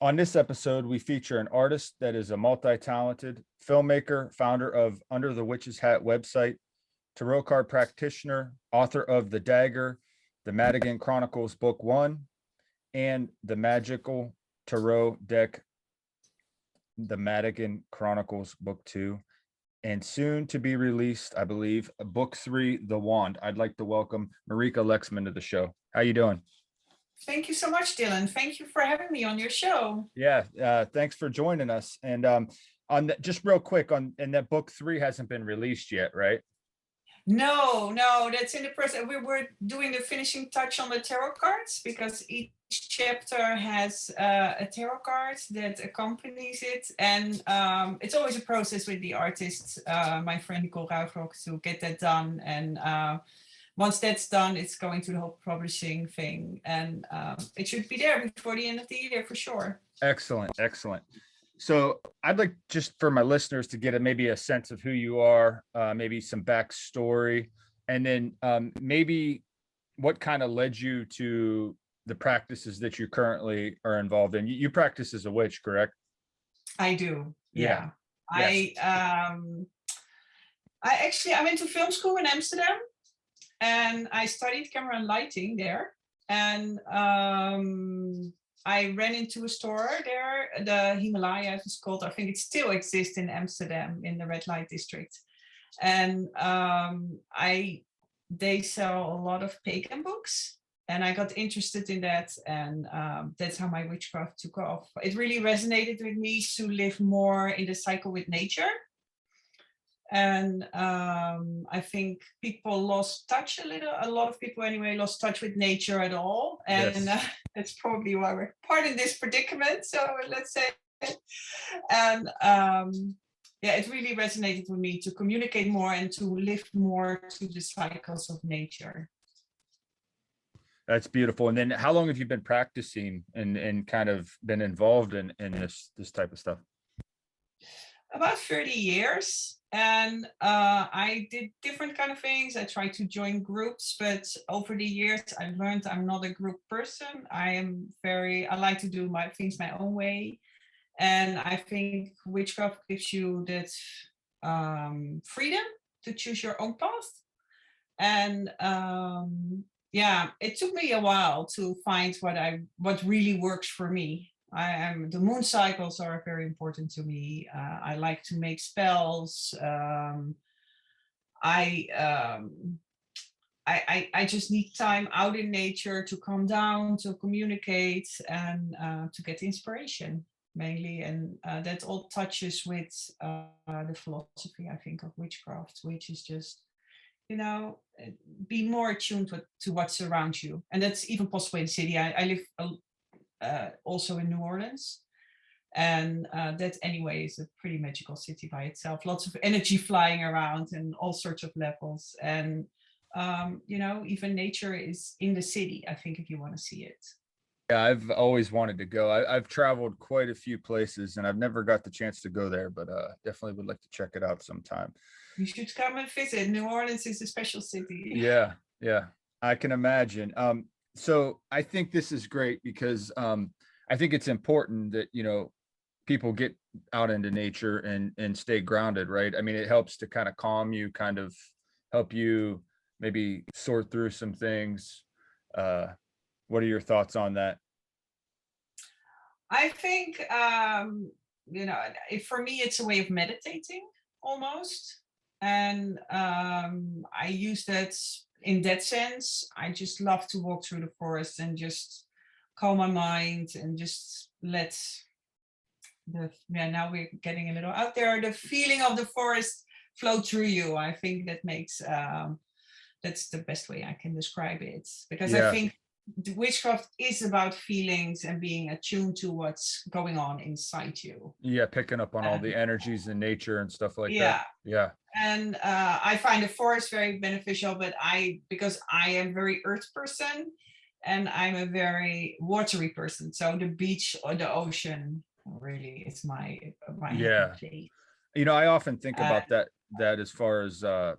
On this episode, we feature an artist that is a multi-talented filmmaker, founder of Under the Witch's Hat website, tarot card practitioner, author of The Dagger, The Madigan Chronicles Book 1, and the magical tarot deck, The Madigan Chronicles Book 2, and soon to be released, I believe, Book 3, The Wand. I'd like to welcome Marika Lexman to the show. How you doing? Thank you so much, Dylan. Thank you for having me on your show. Yeah, thanks for joining us. And on that, just real quick, and that Book 3 hasn't been released yet, right? No, that's in the process. We were doing the finishing touch on the tarot cards because each chapter has a tarot card that accompanies it, and it's always a process with the artist, my friend Nicole Ruigrok, to get that done. And once that's done, it's going to the whole publishing thing, and it should be there before the end of the year for sure. Excellent. So I'd like, just for my listeners, to get maybe a sense of who you are, maybe some backstory, and then maybe what kind of led you to the practices that you currently are involved in. You practice as a witch, correct? I do. Yeah. Yes. I'm into film school in Amsterdam, and I studied camera and lighting there. And I ran into a store there, the Himalaya it's called. I think it still exists in Amsterdam in the red light district. And they sell a lot of pagan books. And I got interested in that. And that's how my witchcraft took off. It really resonated with me to live more in the cycle with nature. And I think people lost touch a lot of people anyway, lost touch with nature at all. And yes. That's probably why we're part in this predicament, so let's say. And it really resonated with me to communicate more and to live more to the cycles of nature. That's beautiful. And then how long have you been practicing and kind of been involved in this type of stuff? About 30 years. And I did different kind of things. I tried to join groups, but over the years I learned I'm not a group person. I like to do my things my own way. And I think witchcraft gives you that freedom to choose your own path. And it took me a while to find what really works for me. The moon cycles are very important to me. I like to make spells. I just need time out in nature to calm down, to communicate, and to get inspiration mainly. And that all touches with the philosophy, I think, of witchcraft, which is just, be more attuned to what's around you. And that's even possible in the city. I live also in New Orleans, and that anyway is a pretty magical city by itself. Lots of energy flying around and all sorts of levels, and even nature is in the city, I think, if you want to see it. Yeah, I've always wanted to go. I've traveled quite a few places and I've never got the chance to go there, but definitely would like to check it out sometime. You should come and visit. New Orleans is a special city. Yeah, I can imagine. So I think this is great because I think it's important that, people get out into nature and stay grounded, right? I mean, it helps to kind of calm you, kind of help you maybe sort through some things. What are your thoughts on that? I think, for me, it's a way of meditating almost. And I use that in that sense. I just love to walk through the forest and just calm my mind and just let now we're getting a little out there, the feeling of the forest flow through you. I think that makes that's the best way I can describe it, because I think the witchcraft is about feelings and being attuned to what's going on inside you. Yeah, picking up on all the energies in nature and stuff like that. Yeah. And I find the forest very beneficial, but because I am a very earth person and I'm a very watery person. So the beach or the ocean really is my place. I often think about that as far as our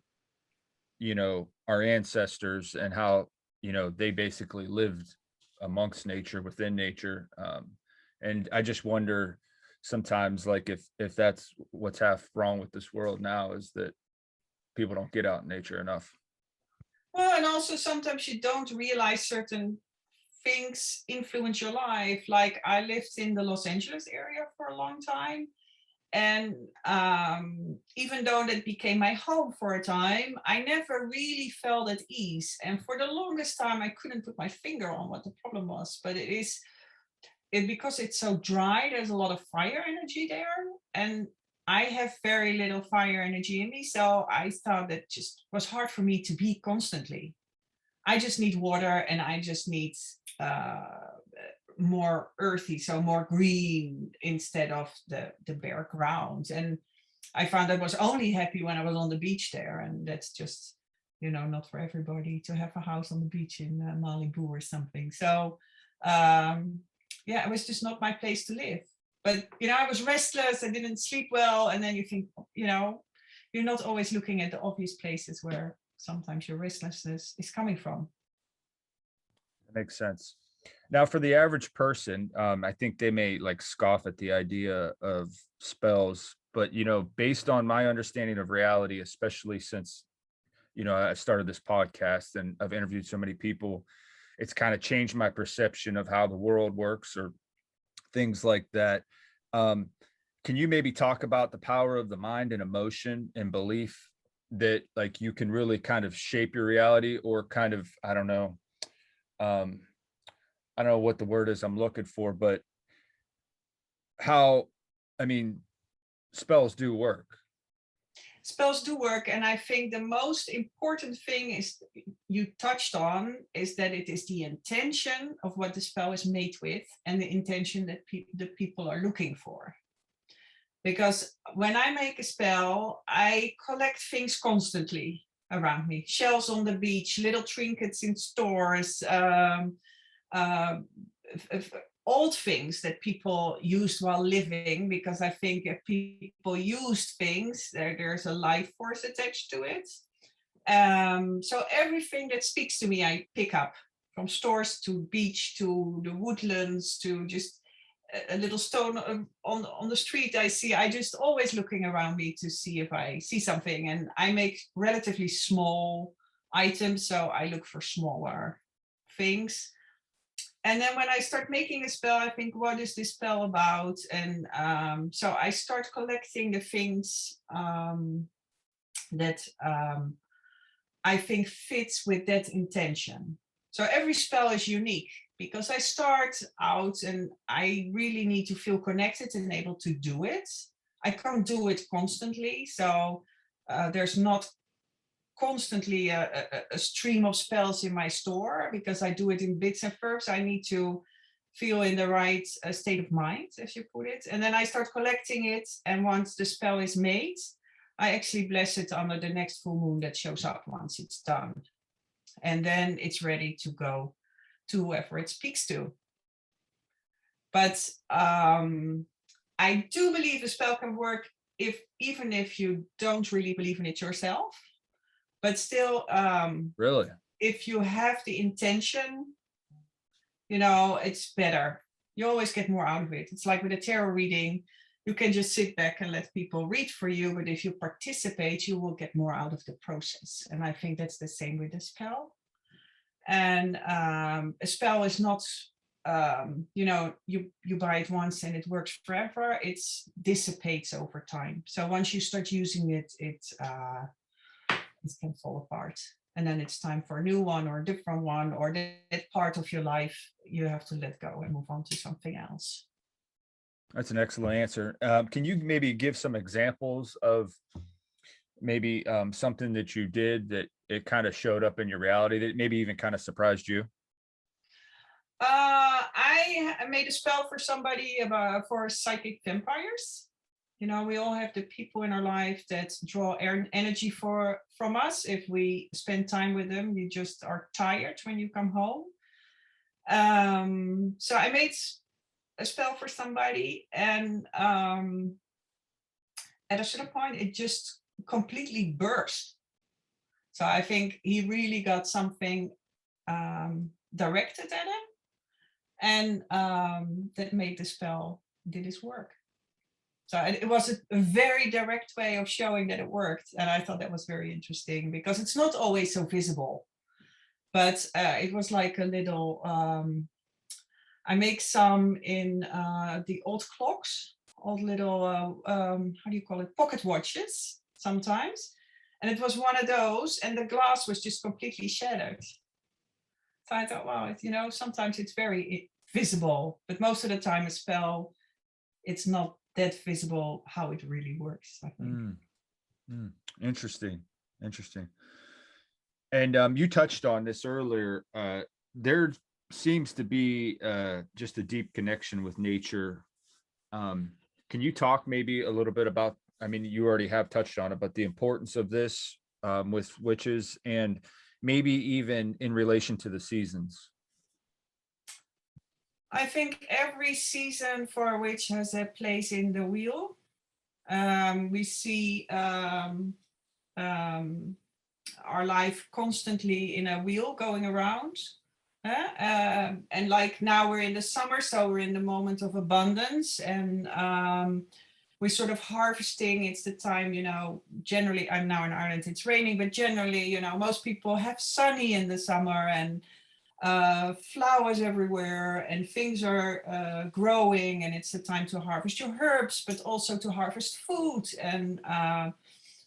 ancestors and how they basically lived amongst nature, within nature. And I just wonder sometimes, like, if that's what's half wrong with this world now, is that people don't get out in nature enough. Well, and also sometimes you don't realize certain things influence your life. Like I lived in the Los Angeles area for a long time. And even though that became my home for a time, I never really felt at ease. And for the longest time, I couldn't put my finger on what the problem was. But because it's so dry, there's a lot of fire energy there. And I have very little fire energy in me. So I thought that just was hard for me to be constantly. I just need water and I just need more earthy, so more green instead of the bare ground. And I found I was only happy when I was on the beach there. And that's just, not for everybody to have a house on the beach in Malibu or something. So yeah, it was just not my place to live. But, I was restless. I didn't sleep well. And then you think, you're not always looking at the obvious places where sometimes your restlessness is coming from. That makes sense. Now, for the average person, I think they may like scoff at the idea of spells, but based on my understanding of reality, especially since I started this podcast and I've interviewed so many people, it's kind of changed my perception of how the world works or things like that. Can you maybe talk about the power of the mind and emotion and belief that like you can really kind of shape your reality, or kind of, I don't know what the word is I'm looking for, but how, I mean, spells do work. Spells do work. And I think the most important thing is you touched on is that it is the intention of what the spell is made with and the intention that the people are looking for. Because when I make a spell, I collect things constantly around me. Shells on the beach, little trinkets in stores, old things that people used while living, because I think if people used things, there's a life force attached to it. So everything that speaks to me, I pick up, from stores to beach to the woodlands to just a little stone on the street I see. I just always looking around me to see if I see something, and I make relatively small items, so I look for smaller things. And then when I start making a spell, I think, what is this spell about? And so I start collecting the things that I think fits with that intention. So every spell is unique, because I start out and I really need to feel connected and able to do it. I can't do it constantly. So there's not constantly a stream of spells in my store, because I do it in bits and verbs. I need to feel in the right state of mind, as you put it. And then I start collecting it. And once the spell is made, I actually bless it under the next full moon that shows up once it's done. And then it's ready to go to whoever it speaks to. But I do believe a spell can work even if you don't really believe in it yourself. But still, Really? if you have the intention, it's better. You always get more out of it. It's like with a tarot reading, you can just sit back and let people read for you. But if you participate, you will get more out of the process. And I think that's the same with a spell. And a spell is not, you buy it once and it works forever. It dissipates over time. So once you start using it, it can fall apart. And then it's time for a new one or a different one, or that part of your life you have to let go and move on to something else. That's an excellent answer. Can you maybe give some examples of maybe something that you did that it kind of showed up in your reality that maybe even kind of surprised you? I made a spell for somebody for psychic vampires. We all have the people in our life that draw energy from us. If we spend time with them, you just are tired when you come home. So I made a spell for somebody, and at a certain point, it just completely burst. So I think he really got something directed at him. and that made the spell did its work. So it was a very direct way of showing that it worked, and I thought that was very interesting because it's not always so visible. But it was like a little. I make some in the old clocks, old little how do you call it, pocket watches sometimes, and it was one of those, and the glass was just completely shattered. So I thought, wow, sometimes it's very visible, but most of the time a spell, it's not that visible how it really works, I think. Interesting. And you touched on this earlier. There seems to be just a deep connection with nature. Can you talk maybe a little bit about, I mean, you already have touched on it, but the importance of this with witches, and maybe even in relation to the seasons? I think every season for a witch has a place in the wheel. We see our life constantly in a wheel going around. And like now we're in the summer, so we're in the moment of abundance, and we're sort of harvesting. It's the time, generally, I'm now in Ireland, it's raining, but generally, most people have sunny in the summer, and flowers everywhere, and things are growing, and it's the time to harvest your herbs, but also to harvest food. And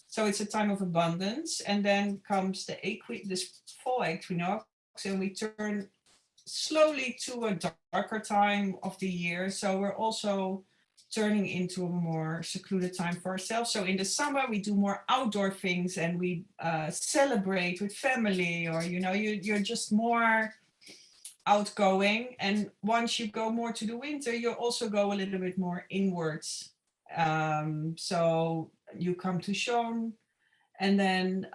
so it's a time of abundance. And then comes this fall equinox, and we turn slowly to a darker time of the year. So we're also turning into a more secluded time for ourselves. So in the summer, we do more outdoor things, and we celebrate with family, or, you're just more outgoing. And once you go more to the winter, you also go a little bit more inwards. So you come to Sean, and then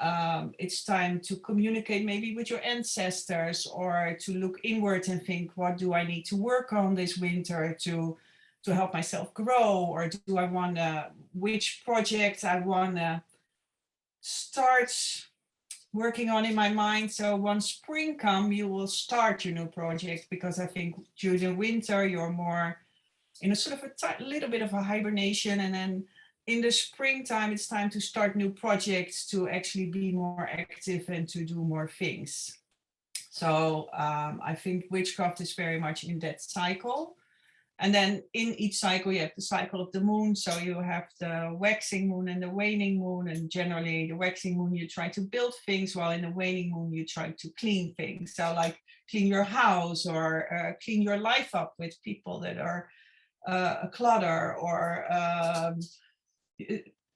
it's time to communicate maybe with your ancestors, or to look inward and think, what do I need to work on this winter to help myself grow? Or do I want to, which project I want to start working on in my mind? So once spring comes, you will start your new project, because I think during the winter you're more in a sort of a little bit of a hibernation, and then in the springtime it's time to start new projects, to actually be more active and to do more things. So I think witchcraft is very much in that cycle. And then in each cycle, you have the cycle of the moon. So you have the waxing moon and the waning moon. And generally, the waxing moon, you try to build things, while in the waning moon, you try to clean things. So like clean your house, or clean your life up with people that are a clutter, or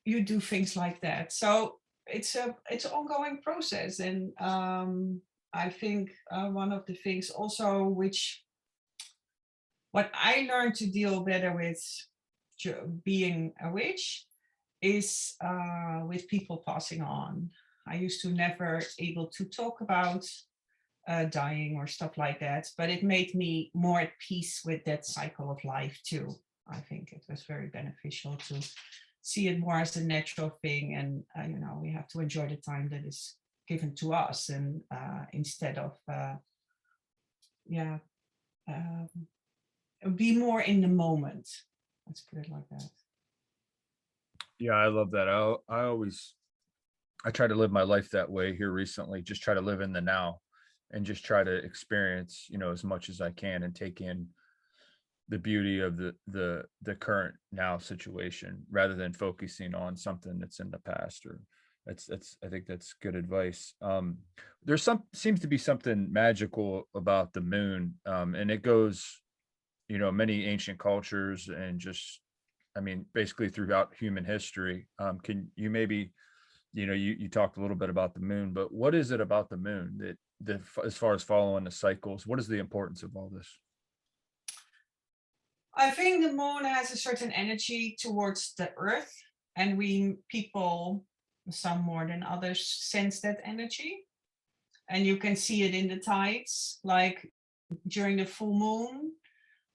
you do things like that. So it's an ongoing process. And I think one of the things also, what I learned to deal better with being a witch, is with people passing on. I used to never able to talk about dying or stuff like that, but it made me more at peace with that cycle of life too. I think it was very beneficial to see it more as a natural thing, and we have to enjoy the time that is given to us, and instead of be more in the moment. Let's put it like that. Yeah, I love that. I try to live my life that way here recently. Just try to live in the now, and just try to experience, as much as I can, and take in the beauty of the current now situation, rather than focusing on something that's in the past. Or that's I think that's good advice. There's seems to be something magical about the moon, and it goes, many ancient cultures, and just, I mean, basically throughout human history. Can you maybe, you talked a little bit about the moon, but what is it about the moon that as far as following the cycles, what is the importance of all this? I think the moon has a certain energy towards the earth, and we people, some more than others, sense that energy. And you can see it in the tides, like during the full moon.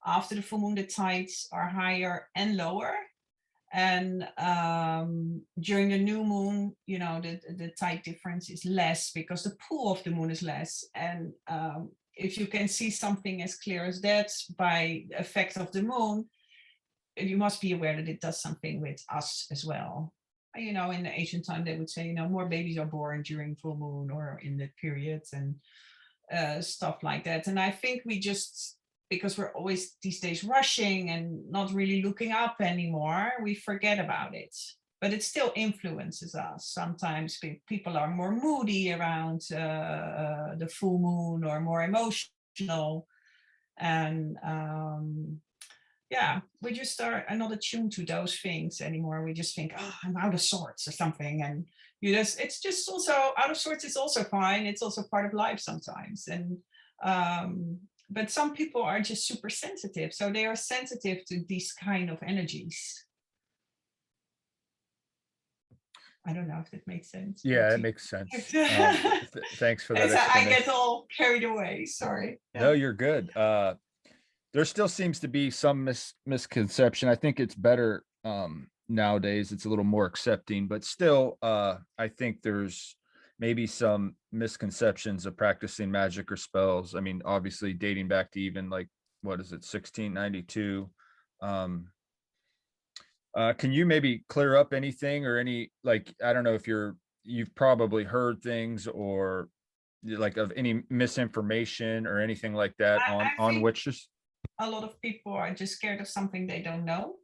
After the full moon, the tides are higher and lower. And during the new moon, the tide difference is less, because the pull of the moon is less. And if you can see something as clear as that by the effect of the moon, you must be aware that it does something with us as well. In the ancient time, they would say, more babies are born during full moon or in the periods and stuff like that. And I think we just, because we're always these days rushing and not really looking up anymore, we forget about it. But it still influences us. Sometimes people are more moody around the full moon or more emotional. And we just are not attuned to those things anymore. We just think, oh, I'm out of sorts or something. And it's just also out of sorts is also fine. It's also part of life sometimes. And but some people are just super sensitive. So they are sensitive to these kind of energies. I don't know if that makes sense. Yeah, it makes sense. Thanks for that. I get all carried away. Sorry. No, you're good. There still seems to be some misconception. I think it's better nowadays. It's a little more accepting, but still, I think there's maybe some misconceptions of practicing magic or spells. I mean, obviously dating back to even like, what is it, 1692. Can you maybe clear up anything or any, like, I don't know if you've probably heard things or like of any misinformation or anything like that on witches? A lot of people are just scared of something they don't know.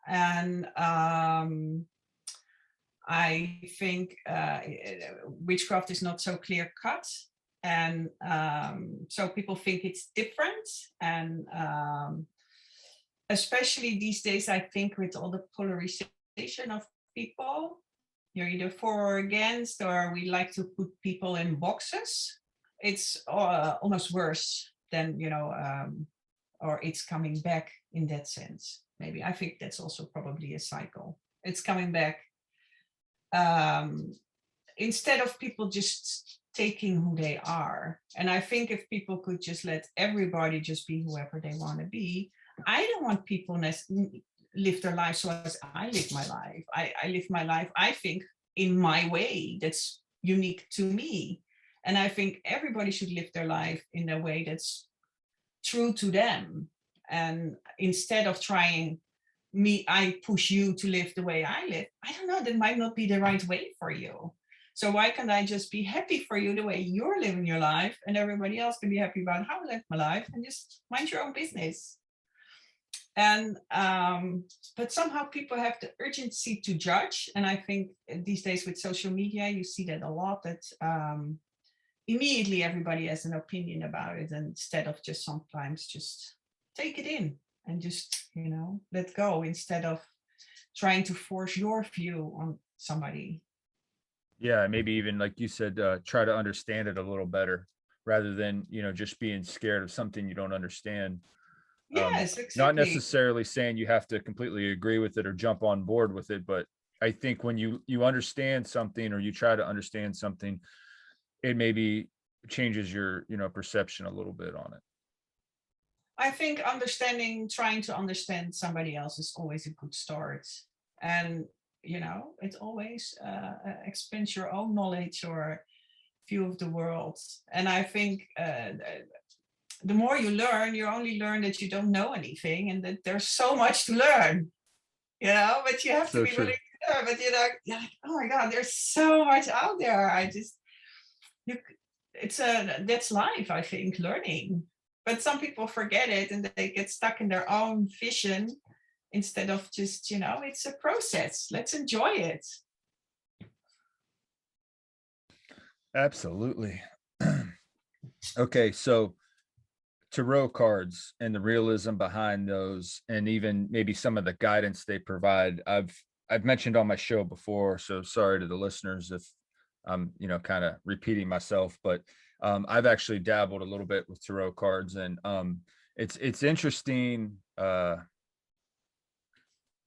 And I think witchcraft is not so clear cut. And so people think it's different. And especially these days, I think with all the polarization of people, you're either for or against, or we like to put people in boxes. It's almost worse than, or it's coming back in that sense. Maybe I think that's also probably a cycle. It's coming back. Instead of people just taking who they are. And I think if people could just let everybody just be whoever they want to be, I don't want people live their life so as I live my life. I live my life, I think, in my way that's unique to me. And I think everybody should live their life in a way that's true to them. And instead of trying I push you to live the way I live, I don't know, that might not be the right way for you. So why can't I just be happy for you the way you're living your life, and everybody else can be happy about how I live my life, and just mind your own business. And but somehow people have the urgency to judge. And I think these days with social media, you see that a lot, that immediately everybody has an opinion about it, and instead of just sometimes just take it in and just, let go, instead of trying to force your view on somebody. Yeah, maybe even like you said, try to understand it a little better rather than, just being scared of something you don't understand. Yes, exactly. Not necessarily saying you have to completely agree with it or jump on board with it, but I think when you understand something or you try to understand something, it maybe changes your, perception a little bit on it. I think trying to understand somebody else is always a good start. And, it always expands your own knowledge or view of the world. And I think the more you learn, you only learn that you don't know anything and that there's so much to learn, but you have to be willing to learn. But, you're like, oh my God, there's so much out there. That's life, I think, learning. But some people forget it and they get stuck in their own vision instead of just, it's a process. Let's enjoy it. Absolutely. Okay, so tarot cards and the realism behind those, and even maybe some of the guidance they provide. I've mentioned on my show before, so sorry to the listeners if I'm, kind of repeating myself, but I've actually dabbled a little bit with tarot cards, and it's interesting,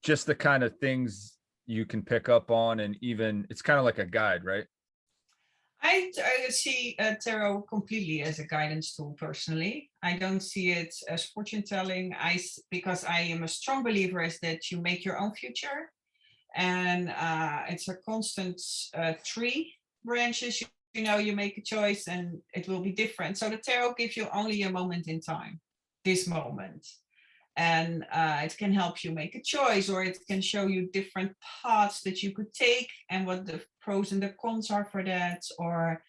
just the kind of things you can pick up on, and even it's kind of like a guide, right? I see tarot completely as a guidance tool personally. I don't see it as fortune telling. Because I am a strong believer is that you make your own future, and it's a constant 3 branches. you make a choice and it will be different. So the tarot gives you only a moment in time, this moment. And it can help you make a choice, or it can show you different paths that you could take and what the pros and the cons are for that. Or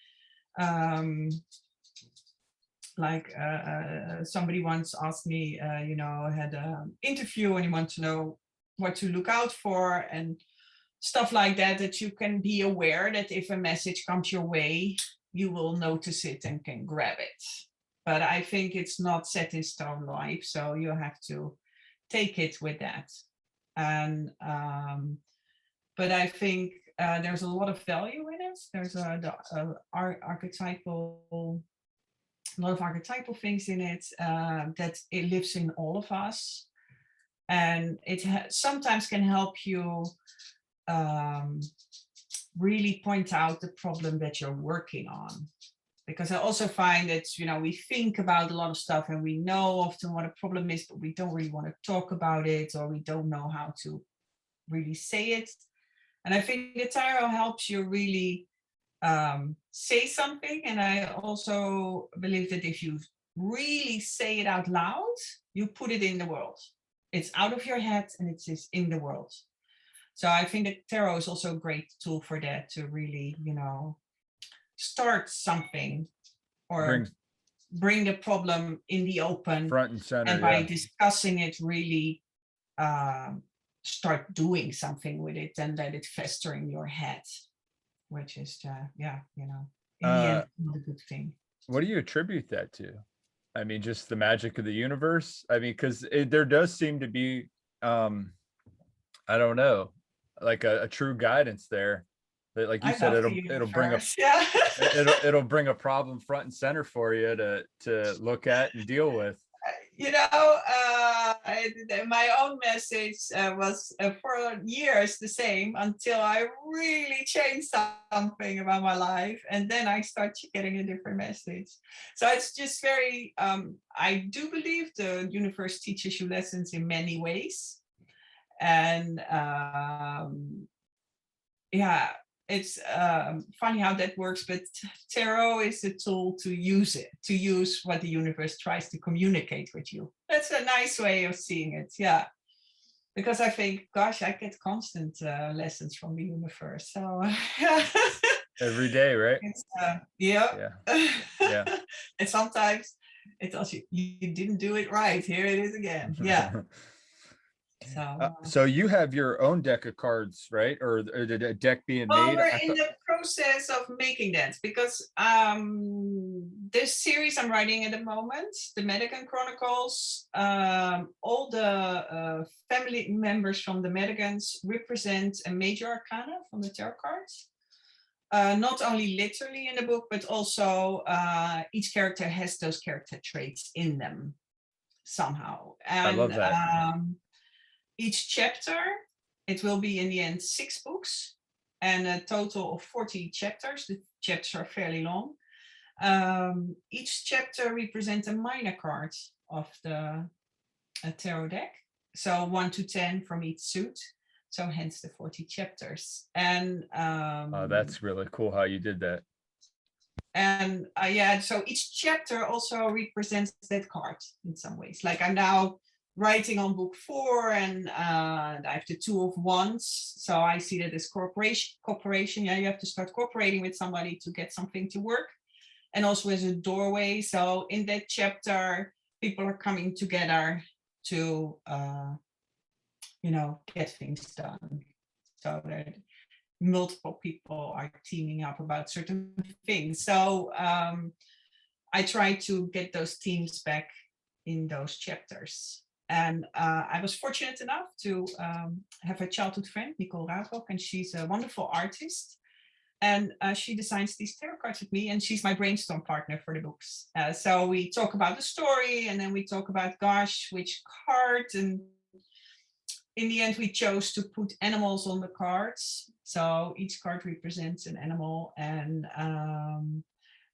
somebody once asked me, had an interview and he wanted to know what to look out for and stuff like that, that you can be aware that if a message comes your way, you will notice it and can grab it. But I think it's not set in stone life, so you have to take it with that. And but I think there's a lot of value in it. There's a lot of archetypal things in it, that it lives in all of us, and it sometimes can help you really point out the problem that you're working on. Because I also find that, we think about a lot of stuff and we know often what a problem is, but we don't really want to talk about it, or we don't know how to really say it. And I think the tarot helps you really say something. And I also believe that if you really say it out loud, you put it in the world. It's out of your head and it is in the world. So I think that tarot is also a great tool for that, to really, start something, or bring the problem in the open, front and center, and by discussing it, really start doing something with it and let it fester in your head, which is in the end, not a good thing. What do you attribute that to? I mean, just the magic of the universe? I mean, because there does seem to be I don't know, like a true guidance there, that, like you said, it'll bring it'll bring a problem front and center for you to look at and deal with. My own message was for years the same, until I really changed something about my life, and then I start getting a different message. So it's just very I do believe the universe teaches you lessons in many ways. And it's funny how that works, but tarot is a tool to use what the universe tries to communicate with you. That's a nice way of seeing it. Yeah, because I think, gosh, I get constant lessons from the universe. So every day, right? Yeah. And sometimes it tells you, you didn't do it right. Here it is again. Yeah. So you have your own deck of cards, right? Or the deck being made? We're in the process of making that, because this series I'm writing at the moment, the Madigan Chronicles, all the family members from the Madigans represent a major arcana from the tarot cards. Not only literally in the book, but also each character has those character traits in them somehow. And, I love that. Each chapter, it will be in the end 6 books and a total of 40 chapters. The chapters are fairly long. Each chapter represents a minor card of the tarot deck. So 1 to 10 from each suit. So hence the 40 chapters. And that's really cool how you did that. And so each chapter also represents that card in some ways. Like I'm now writing on book 4, and I have the 2 of Wands. So I see that as cooperation. Yeah, you have to start cooperating with somebody to get something to work, and also as a doorway. So in that chapter, people are coming together to, get things done. So that multiple people are teaming up about certain things. So I try to get those teams back in those chapters. And I was fortunate enough to have a childhood friend, Nicole Raadrock, and she's a wonderful artist. And she designs these tarot cards with me, and she's my brainstorm partner for the books. So we talk about the story, and then we talk about, gosh, which card. And in the end, we chose to put animals on the cards. So each card represents an animal. And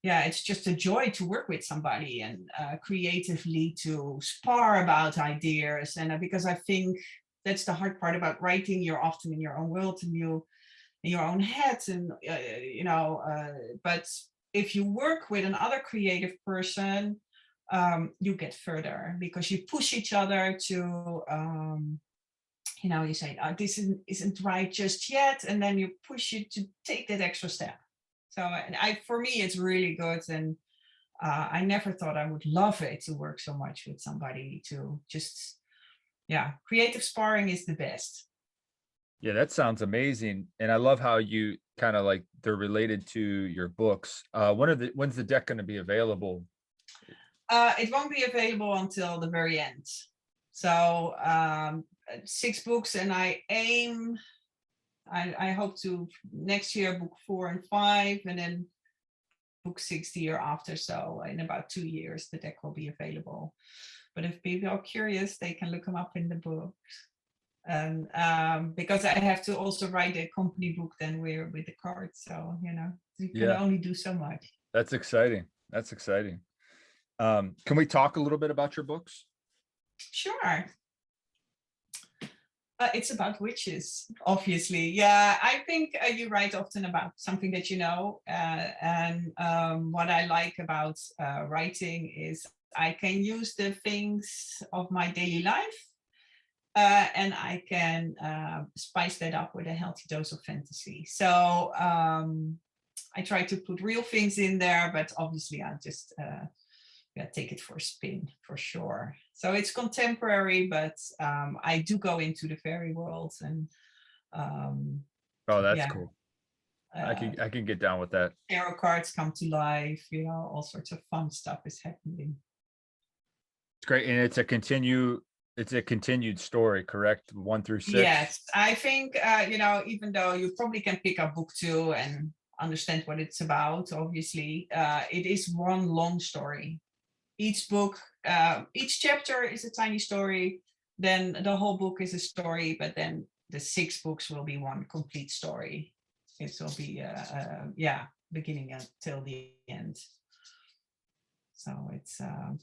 it's just a joy to work with somebody and creatively to spar about ideas. And because I think that's the hard part about writing. You're often in your own world, and you in your own head, and but if you work with another creative person, you get further because you push each other to you say, oh, this isn't right just yet, and then you push you to take that extra step. So for me, it's really good, and I never thought I would love it to work so much with somebody. To just, creative sparring is the best. Yeah, that sounds amazing. And I love how you kind of like they're related to your books. When's the deck going to be available? It won't be available until the very end. So 6 books, and I hope to next year book 4 and 5, and then book 6 the year after. So in about 2 years, the deck will be available. But if people are curious, they can look them up in the books. And because I have to also write a company book then with the cards. So, you can only do so much. That's exciting. That's exciting. Can we talk a little bit about your books? Sure. It's about witches, obviously. Yeah, I think you write often about something that you know. And what I like about writing is I can use the things of my daily life, and I can spice that up with a healthy dose of fantasy. So I try to put real things in there, but obviously I just take it for a spin, for sure. So it's contemporary, but I do go into the fairy worlds, and oh, that's cool. I can get down with that. Tarot cards come to life, all sorts of fun stuff is happening. It's great. And it's a continued story, correct? 1 through 6. Yes, I think even though you probably can pick up book 2 and understand what it's about, obviously it is one long story. Each book, each chapter is a tiny story, then the whole book is a story, but then the 6 books will be one complete story. It will be beginning until the end. So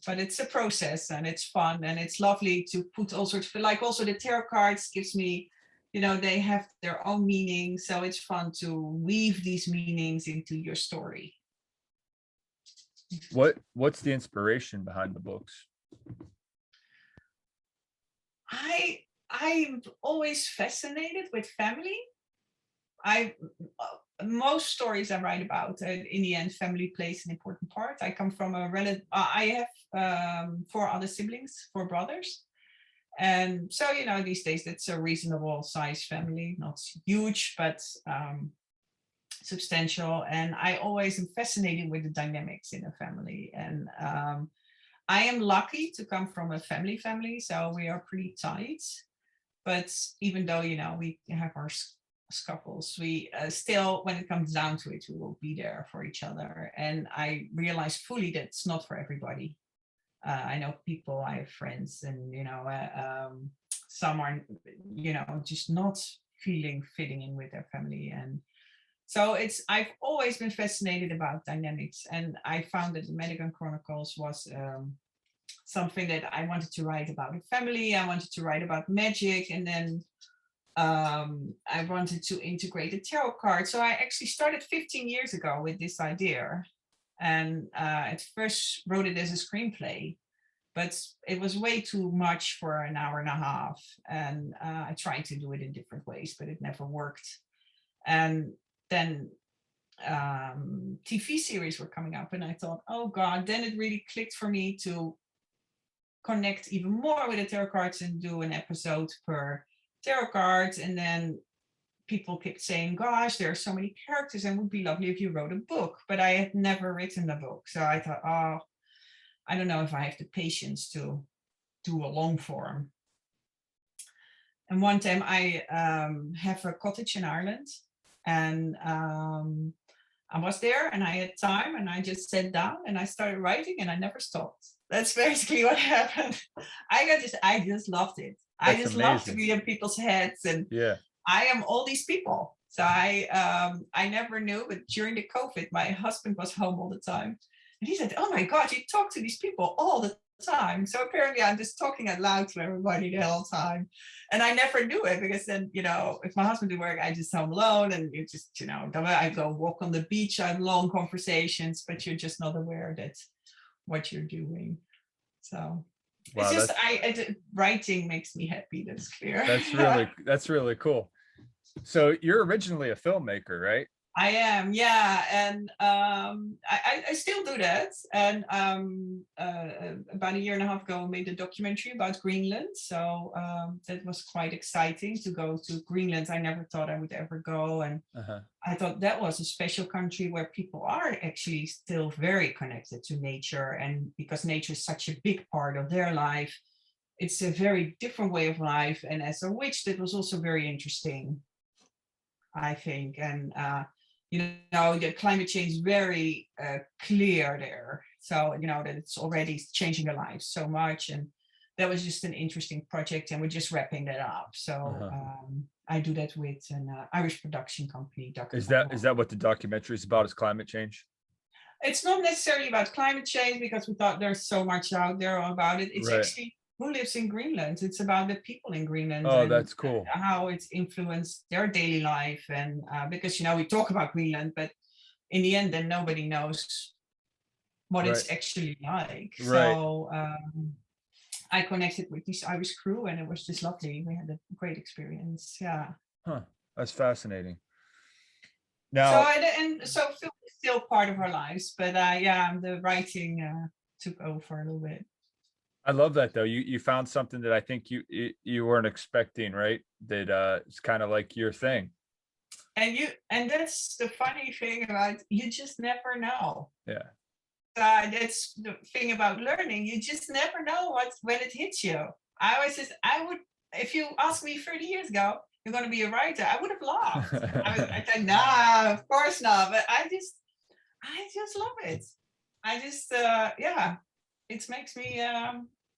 but it's a process, and it's fun, and it's lovely to put all sorts of, like, also the tarot cards gives me, they have their own meaning. So it's fun to weave these meanings into your story. What's the inspiration behind the books? I'm always fascinated with family. Most stories I write about, in the end, family plays an important part. I come from a relative. I have 4 other siblings, 4 brothers, and so these days that's a reasonable size family, not huge, but substantial. And I always am fascinated with the dynamics in a family. And I am lucky to come from a family, so we are pretty tight. But even though we have our scuffles, we still, when it comes down to it, we will be there for each other. And I realize fully that it's not for everybody. I know people, I have friends, and some are just not fitting in with their family. And so I've always been fascinated about dynamics, and I found that the Madigan Chronicles was something that I wanted to write about a family. I wanted to write about magic, and then I wanted to integrate the tarot card. So I actually started 15 years ago with this idea, and at first wrote it as a screenplay, but it was way too much for an hour and a half. And I tried to do it in different ways, but it never worked. And then TV series were coming up, and I thought, oh God, then it really clicked for me to connect even more with the tarot cards and do an episode per tarot cards. And then people kept saying, gosh, there are so many characters, and it would be lovely if you wrote a book. But I had never written a book. So I thought, oh, I don't know if I have the patience to do a long form. And one time I have a cottage in Ireland, and I was there, and I had time, and I just sat down and I started writing, and I never stopped. That's basically what happened. I just loved it. I just love to be in people's heads, and I am all these people. So I never knew, but during the COVID, my husband was home all the time, and he said, "Oh my God, you talk to these people all the time. So apparently I'm just talking out loud to everybody the whole time. And I never knew it, because then, if my husband did work, I just home alone, and you just, I go walk on the beach, I have long conversations, but you're just not aware that what you're doing. So Wow, it's just, writing makes me happy. That's clear. that's really cool. So you're originally a filmmaker, right? I am, yeah, and I still do that. And about a year and a half ago, I made a documentary about Greenland. So that was quite exciting to go to Greenland. I never thought I would ever go, and I thought that was a special country where people are actually still very connected to nature, and because nature is such a big part of their life, it's a very different way of life. And as a witch, that was also very interesting, I think. And the climate change is very clear there. So, that it's already changing their lives so much. And that was just an interesting project. And we're just wrapping that up. So I do that with an Irish production company. Is that what the documentary is about, is climate change? It's not necessarily about climate change, because we thought there's so much out there about it. It's actually who lives in Greenland. It's about the people in Greenland. Oh, that's cool. How it's influenced their daily life. And because, we talk about Greenland, but in the end, then nobody knows what it's actually like. So I connected with this Irish crew, and it was just lovely. We had a great experience. Yeah. Huh. That's fascinating. Now, so film is still part of our lives, but the writing took over a little bit. I love that though. You found something that I think you weren't expecting, right? That it's kind of like your thing. And that's the funny thing about, you just never know. Yeah. That's the thing about learning. You just never know when it hits you. I would, if you asked me 30 years ago, you're going to be a writer, I would have laughed. I thought, nah, of course not. But I just love it. I just, it makes me,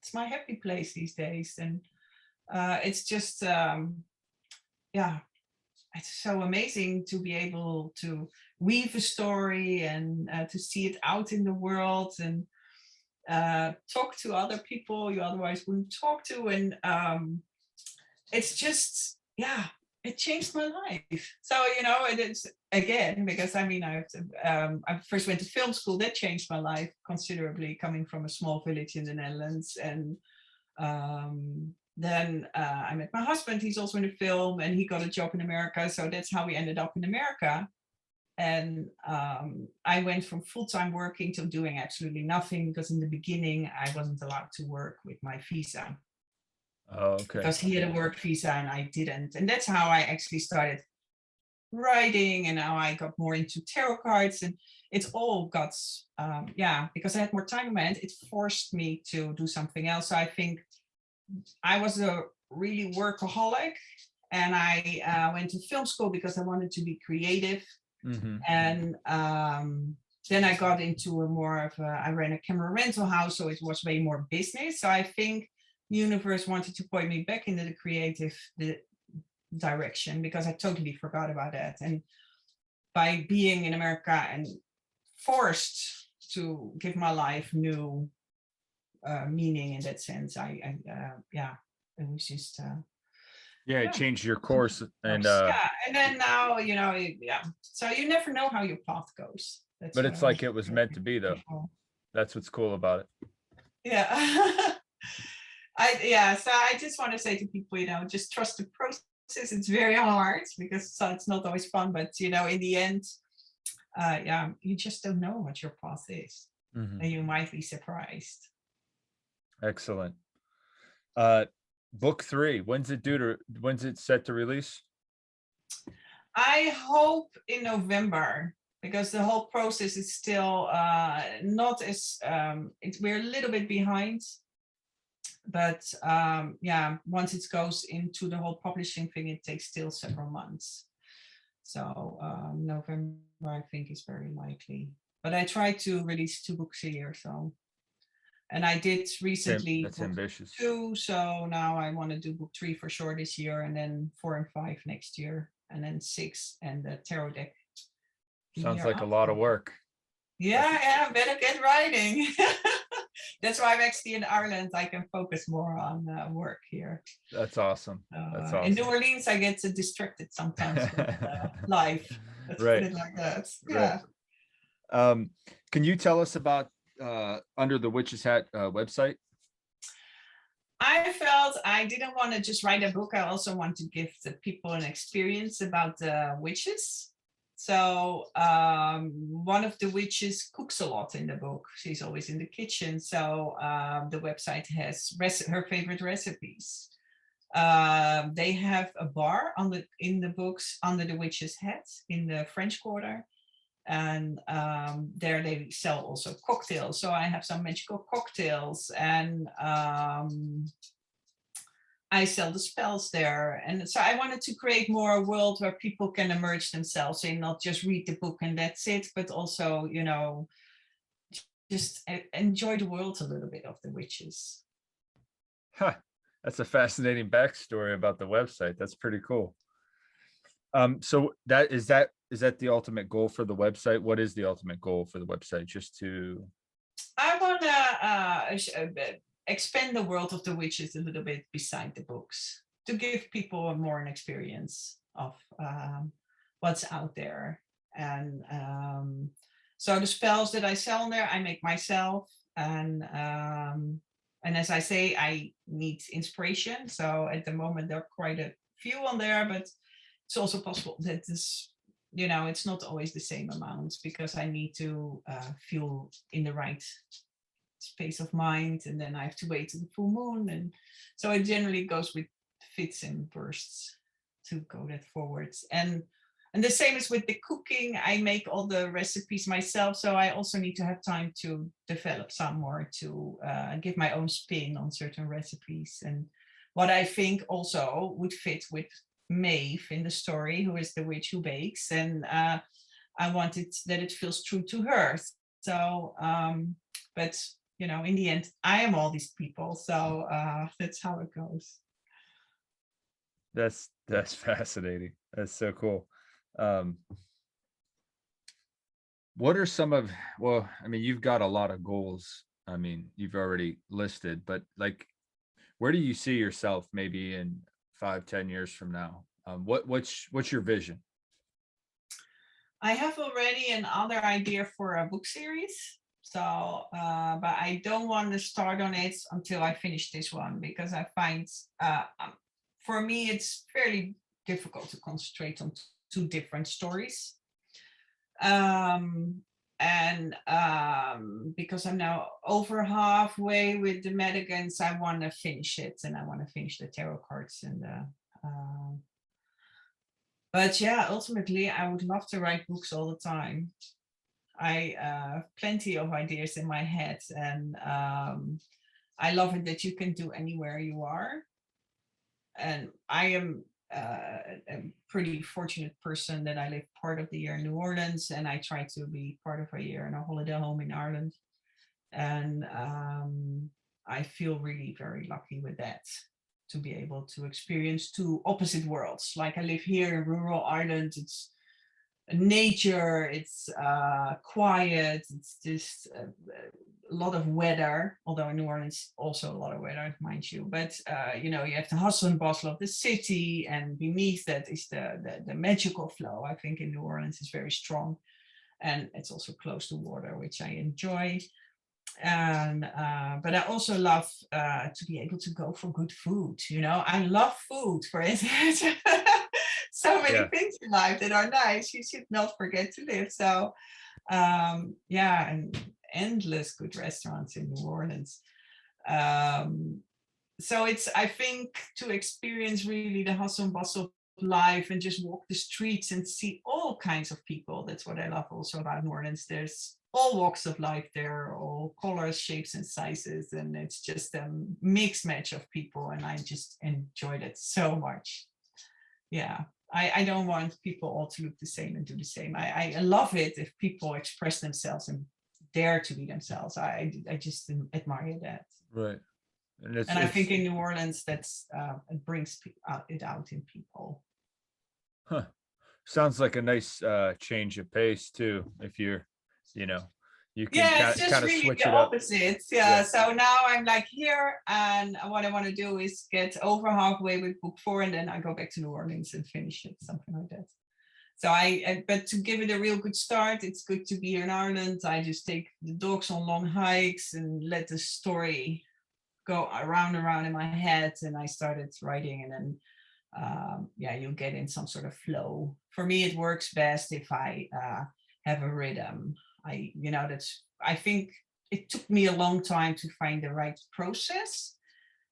it's my happy place these days. And it's just, it's so amazing to be able to weave a story and to see it out in the world, and talk to other people you otherwise wouldn't talk to. And it's just, it changed my life. So, and it's, again, because I first went to film school. That changed my life considerably, coming from a small village in the Netherlands. And then I met my husband. He's also in the film, and he got a job in America. So that's how we ended up in America. And I went from full-time working to doing absolutely nothing, because in the beginning I wasn't allowed to work with my visa. Oh, okay. Because he had a work visa and I didn't. And that's how I actually started writing, and now I got more into tarot cards, and it's all got, because I had more time in my hand, it forced me to do something else. So I think I was a really workaholic, and I went to film school because I wanted to be creative. And then I got into I ran a camera rental house, so it was way more business. So I think the universe wanted to point me back into the creative direction, because I totally forgot about that. And by being in America and forced to give my life new meaning in that sense, it was just it changed your course. And and then now, so you never know how your path goes. But it's like it was meant to be, though. That's what's cool about it. So I just want to say to people, just trust the process. It's very hard, because it's not always fun, but in the end, you just don't know what your path is, and you might be surprised. Excellent. Book 3, when's it set to release? I hope in November, because the whole process is still not as we're a little bit behind. But once it goes into the whole publishing thing, it takes still several months. So November, I think, is very likely. But I try to release 2 books a year. So, and I did recently. That's ambitious. 2. So now I want to do book 3 for sure this year, and then 4 and 5 next year, and then 6 and the tarot deck. Sounds like a lot of work. Yeah, better get writing. That's why I'm actually in Ireland. I can focus more on work here. That's awesome. That's In New awesome. Orleans, I get so distracted sometimes with life. Let's put Right, it like that. right. Yeah. Can you tell us about Under the Witch's Hat website? I felt I didn't want to just write a book. I also want to give the people an experience about the witches. So one of the witches cooks a lot in the book. She's always in the kitchen. So the website has her favorite recipes. They have a bar in the books Under the Witch's Hat in the French Quarter. And there they sell also cocktails. So I have some magical cocktails, and I sell the spells there. And so I wanted to create more a world where people can immerse themselves and not just read the book and that's it, but also, just enjoy the world a little bit of the witches. Huh. That's a fascinating backstory about the website. That's pretty cool. So is that the ultimate goal for the website? What is the ultimate goal for the website? Just to I want to expand the world of the witches a little bit beside the books to give people more an experience of what's out there. And so the spells that I sell there, I make myself. And as I say, I need inspiration. So at the moment, there are quite a few on there, but it's also possible that this, it's not always the same amounts because I need to feel in the right space of mind, and then I have to wait till the full moon, and so it generally goes with fits and bursts to go that forwards. And the same is with the cooking. I make all the recipes myself, so I also need to have time to develop some more to give my own spin on certain recipes. And what I think also would fit with Maeve in the story, who is the witch who bakes, and I wanted that it feels true to her. So but in the end, I am all these people, so that's how it goes. that's fascinating. That's so cool. What are some of, well, I mean, you've got a lot of goals. I mean, you've already listed, but like, where do you see yourself maybe in 5-10 years from now? What's your vision? I have already another idea for a book series. So, but I don't want to start on it until I finish this one, because I find for me, it's fairly difficult to concentrate on two different stories. And because I'm now over halfway with the Madigans, I want to finish it, and I want to finish the tarot cards and but yeah, ultimately I would love to write books all the time. I have plenty of ideas in my head, and I love it that you can do anywhere you are. And I am a pretty fortunate person that I live part of the year in New Orleans, and I try to be part of a year in a holiday home in Ireland. And I feel really very lucky with that, to be able to experience two opposite worlds. Like I live here in rural Ireland, it's nature, it's quiet, it's just a lot of weather, although in New Orleans also a lot of weather, mind you. But you have the hustle and bustle of the city, and beneath that is the magical flow. I think in New Orleans is very strong, and it's also close to water, which I enjoy. And but I also love to be able to go for good food. I love food, for instance. So many things in life that are nice, you should not forget to live. So and endless good restaurants in New Orleans. So it's, I think, to experience really the hustle and bustle of life and just walk the streets and see all kinds of people. That's what I love also about New Orleans. There's all walks of life there, all colors, shapes, and sizes, and it's just a mixed match of people, and I just enjoyed it so much. Yeah, I don't want people all to look the same and do the same. I love it if people express themselves and dare to be themselves. I just admire that. Right. And I think in New Orleans, that's it brings it out in people. Sounds like a nice change of pace too. If you're, You can Yeah, it's just kind of really switch the it up. opposite. Yeah. So now I'm like here, and what I want to do is get over halfway with book 4, and then I go back to New Orleans and finish it, something like that. So but to give it a real good start, it's good to be in Ireland. I just take the dogs on long hikes and let the story go around and around in my head, and I started writing, and then yeah, you get in some sort of flow. For me, it works best if I have a rhythm. I think it took me a long time to find the right process,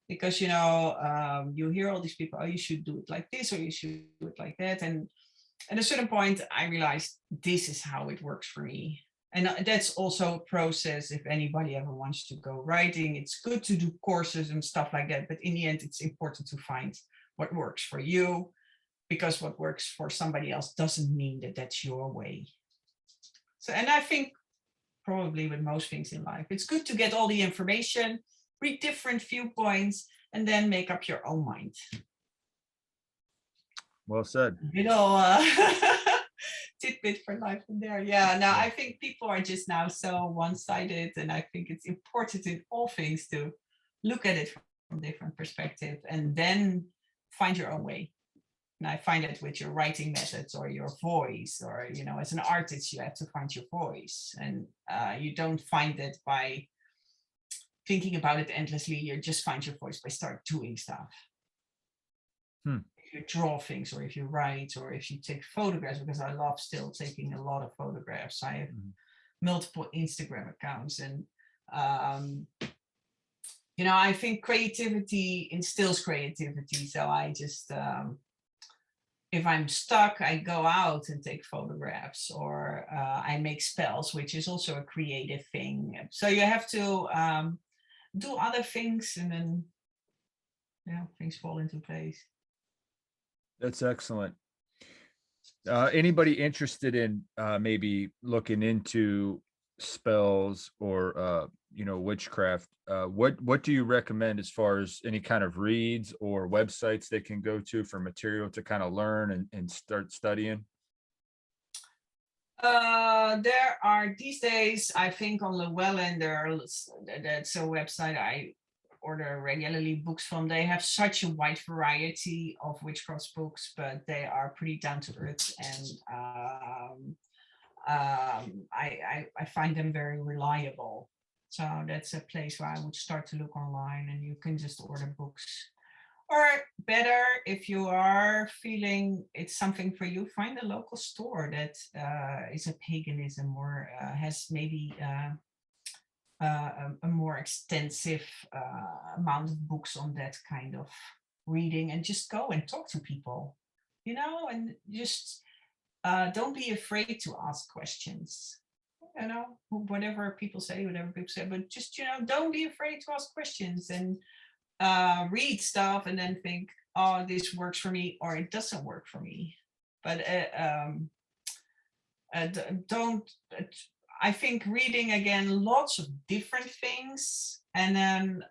because you hear all these people, oh, you should do it like this or you should do it like that, and at a certain point I realized this is how it works for me. And that's also a process. If anybody ever wants to go writing, it's good to do courses and stuff like that, but in the end it's important to find what works for you, because what works for somebody else doesn't mean that that's your way. So, and I think probably with most things in life, it's good to get all the information, read different viewpoints, and then make up your own mind. Well said. Tidbit for life in there. Yeah, no, I think people are just now so one-sided, and I think it's important in all things to look at it from different perspectives and then find your own way. And I find it with your writing methods or your voice, or as an artist you have to find your voice, and you don't find it by thinking about it endlessly. You just find your voice by start doing stuff. If you draw things, or if you write, or if you take photographs, because I love still taking a lot of photographs. I have multiple Instagram accounts, and I think creativity instills creativity. So I just if I'm stuck, I go out and take photographs, or I make spells, which is also a creative thing. So you have to do other things, and then things fall into place. That's excellent. Anybody interested in maybe looking into spells or witchcraft, what do you recommend as far as any kind of reads or websites they can go to for material to kind of learn and start studying? There are these days, I think on Llewellyn, that's a website I order regularly books from. They have such a wide variety of witchcraft books, but they are pretty down to earth, and I find them very reliable. So that's a place where I would start to look online, and you can just order books. Or better, if you are feeling it's something for you, find a local store that is a paganism, or has maybe a more extensive amount of books on that kind of reading, and just go and talk to people, and just don't be afraid to ask questions. Whatever people say, but just don't be afraid to ask questions, and read stuff and then think, oh, this works for me, or it doesn't work for me. But don't I think reading again lots of different things, and then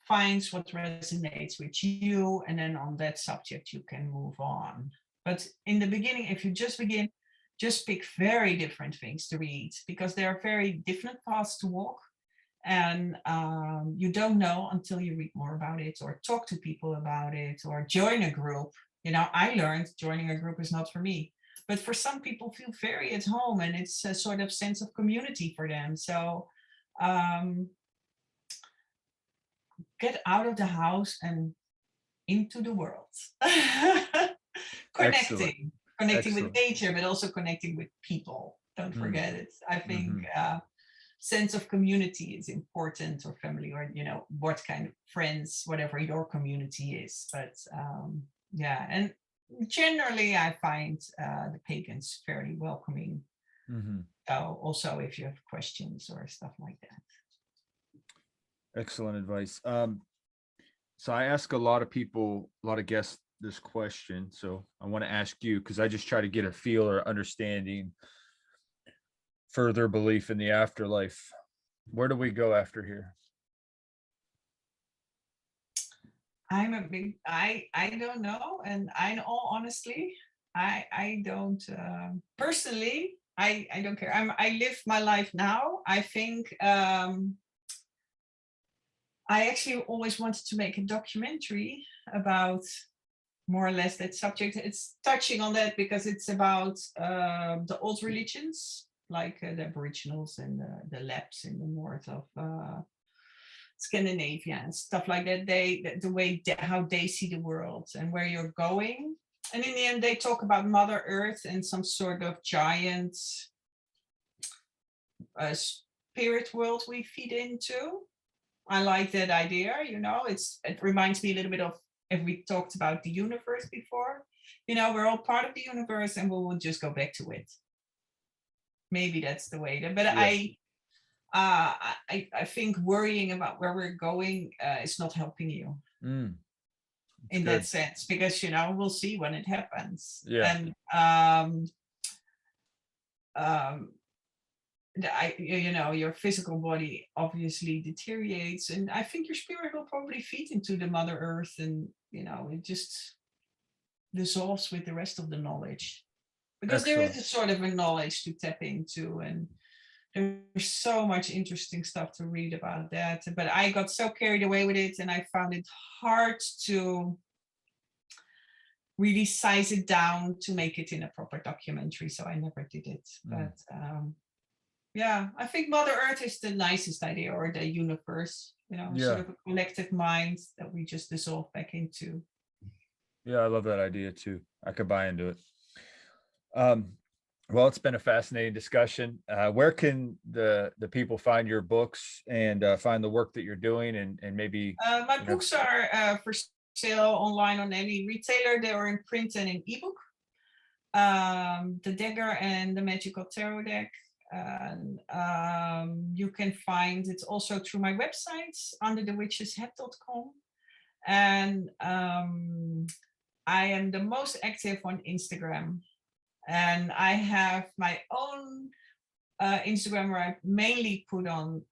finds what resonates with you, and then on that subject you can move on. But in the beginning, if you just begin, just pick very different things to read, because there are very different paths to walk, and you don't know until you read more about it, or talk to people about it, or join a group. I learned joining a group is not for me, but for some people feel very at home, and it's a sort of sense of community for them. So get out of the house and into the world. Connecting with nature, but also connecting with people. Don't forget it. I think sense of community is important, or family, or what kind of friends, whatever your community is. But and generally I find the pagans fairly welcoming. So also if you have questions or stuff like that. Excellent advice. So I ask a lot of guests this question, so I want to ask you, because I just try to get a feel or understanding for their belief in the afterlife. Where do we go after here? I don't know, and in all honestly, I don't personally. I don't care. I live my life now. I think I actually always wanted to make a documentary about more or less that subject. It's touching on that because it's about the old religions, like the Aboriginals and the Lapps in the north of Scandinavia and stuff like that. The way how they see the world and where you're going. And in the end, they talk about Mother Earth and some sort of giant spirit world we feed into. I like that idea. It reminds me a little bit of, if we talked about the universe before, we're all part of the universe and we'll just go back to it. Maybe that's the way. But yeah. I think worrying about where we're going is not helping you in that sense, because we'll see when it happens. Yeah. And your physical body obviously deteriorates, and I think your spirit will probably feed into the Mother Earth, and it just dissolves with the rest of the knowledge, because there is a sort of a knowledge to tap into, and there's so much interesting stuff to read about that. But I got so carried away with it, and I found it hard to really size it down to make it in a proper documentary, so I never did it. But yeah, I think Mother Earth is the nicest idea, or the universe, sort of a collective mind that we just dissolve back into. Yeah, I love that idea too. I could buy into it. Well, it's been a fascinating discussion. Where can the people find your books and find the work that you're doing, and maybe my books are for sale online on any retailer. They are in print and in ebook. The Dagger and the Magical Tarot Deck. And you can find it also through my website under thewitcheshead.com. And I am the most active on Instagram, and I have my own Instagram where I mainly put on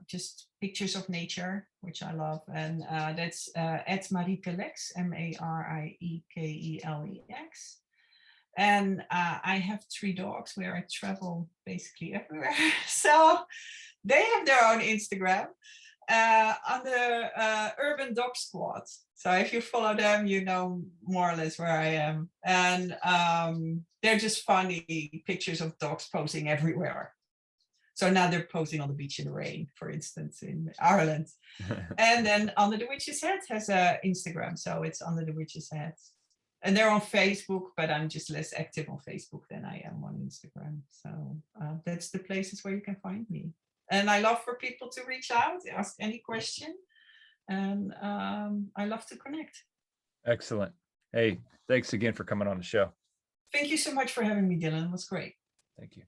just pictures of nature, which I love, and that's at Mariekelex, MARIEKELEX. And I have 3 dogs where I travel basically everywhere. So they have their own Instagram on the Urban Dog Squad. So if you follow them, you know more or less where I am. And they're just funny pictures of dogs posing everywhere. So now they're posing on the beach in the rain, for instance, in Ireland. And then Under the Witch's Head has an Instagram. So it's Under the Witch's Head. And they're on Facebook, but I'm just less active on Facebook than I am on Instagram. So that's the places where you can find me. And I love for people to reach out, ask any question. And I love to connect. Excellent. Hey, thanks again for coming on the show. Thank you so much for having me, Dylan. It was great. Thank you.